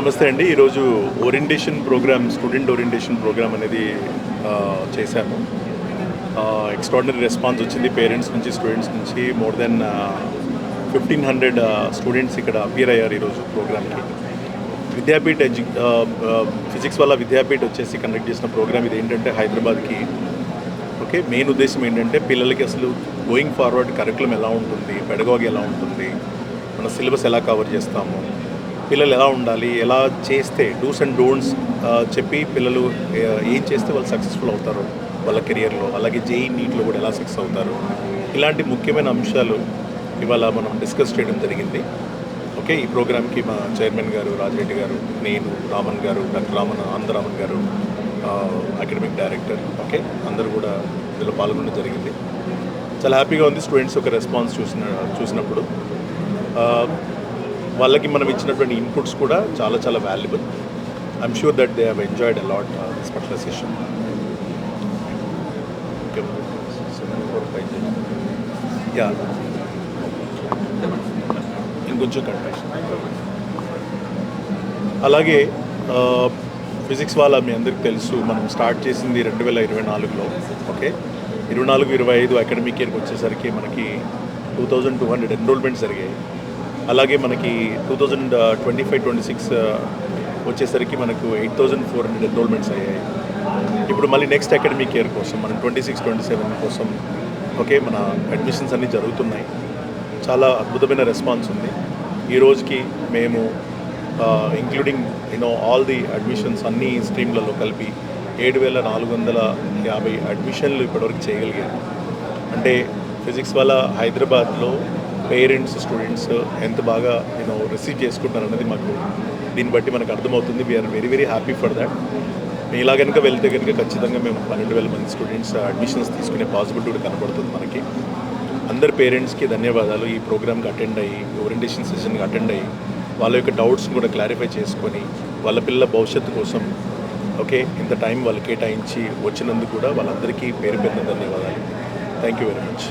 నమస్తే అండి. ఈరోజు orientation programme, student orientation programme అనేది చేశాము. ఎక్స్ట్రాడినరీ రెస్పాన్స్ వచ్చింది పేరెంట్స్ నుంచి, స్టూడెంట్స్ నుంచి. మోర్ దెన్ 1500 స్టూడెంట్స్ ఇక్కడ అపియర్ అయ్యారు ఈరోజు ప్రోగ్రామ్కి. విద్యాపీఠ్ ఫిజిక్స్ వల్ల విద్యాపీఠ్ వచ్చేసి కండక్ట్ చేసిన ప్రోగ్రామ్ ఇది. ఏంటంటే హైదరాబాద్కి మెయిన్ ఉద్దేశం ఏంటంటే పిల్లలకి అసలు గోయింగ్ ఫార్వర్డ్ కరికులం ఎలా ఉంటుంది, పెడగాగి ఎలా ఉంటుంది, మన సిలబస్ ఎలా కవర్ చేస్తాము, పిల్లలు ఎలా ఉండాలి, ఎలా చేస్తే డూస్ అండ్ డోంట్స్ చెప్పి పిల్లలు ఏం చేస్తే వాళ్ళు సక్సెస్ఫుల్ అవుతారు వాళ్ళ కెరియర్లో, అలాగే జేఈ నీట్లో కూడా ఎలా సక్సెస్ అవుతారు, ఇలాంటి ముఖ్యమైన అంశాలు ఇవాళ మనం డిస్కస్ చేయడం జరిగింది. ఈ ప్రోగ్రామ్కి మా చైర్మన్ గారు రాజిరెడ్డి గారు, నేను, రామన్ గారు, డాక్టర్ ఆనందరామన్ గారు, అకాడమిక్ డైరెక్టర్, అందరూ కూడా ఇందులో పాల్గొనడం జరిగింది. చాలా హ్యాపీగా ఉంది. స్టూడెంట్స్ ఒక రెస్పాన్స్ చూసినప్పుడు వాళ్ళకి మనం ఇచ్చినటువంటి ఇన్పుట్స్ కూడా చాలా చాలా valuable. I'm sure that they have enjoyed a lot this particular session. ఇంకొంచెం కంటెస్ట్. అలాగే ఫిజిక్స్ వాళ్ళ మీ అందరికీ తెలుసు, మనం స్టార్ట్ చేసింది 2024లో. 24-25 అకాడమిక్ ఇయర్కి వచ్చేసరికి మనకి 2200 ఎన్రోల్మెంట్స్ జరిగాయి. అలాగే మనకి 2025-26 వచ్చేసరికి మనకు 8400 ఎన్రోల్మెంట్స్ అయ్యాయి. ఇప్పుడు మళ్ళీ నెక్స్ట్ అకాడమిక్ ఇయర్ కోసం మనం 26-27 కోసం మన అడ్మిషన్స్ అన్నీ జరుగుతున్నాయి. చాలా అద్భుతమైన రెస్పాన్స్ ఉంది. ఈ రోజుకి మేము ఇంక్లూడింగ్ ఆల్ ది అడ్మిషన్స్ అన్ని స్ట్రీమ్లలో కలిపి 7450 అడ్మిషన్లు ఇప్పటివరకు చేయగలిగాము. అంటే ఫిజిక్స్ వల్ల హైదరాబాద్లో పేరెంట్స్, స్టూడెంట్స్ ఎంత బాగా రిసీవ్ చేసుకుంటారు అన్నది మాకు దీన్ని బట్టి మనకు అర్థమవుతుంది. We are very very happy దాట్. ఇలా కనుక వెళ్తే కనుక ఖచ్చితంగా మేము 12,000 మంది స్టూడెంట్స్ అడ్మిషన్స్ తీసుకునే పాసిబిలిటీ కూడా కనబడుతుంది మనకి. అందరి పేరెంట్స్కి ధన్యవాదాలు. ఈ ప్రోగ్రామ్కి అటెండ్ అయ్యి, ఓరియంటేషన్ సెషన్కి అటెండ్ అయ్యి వాళ్ళ యొక్క డౌట్స్ని కూడా క్లారిఫై చేసుకొని వాళ్ళ పిల్లల భవిష్యత్తు కోసం ఇంత టైం వాళ్ళు కేటాయించి వచ్చినందుకు కూడా వాళ్ళందరికీ పేరు ధన్యవాదాలు. Thank you very much.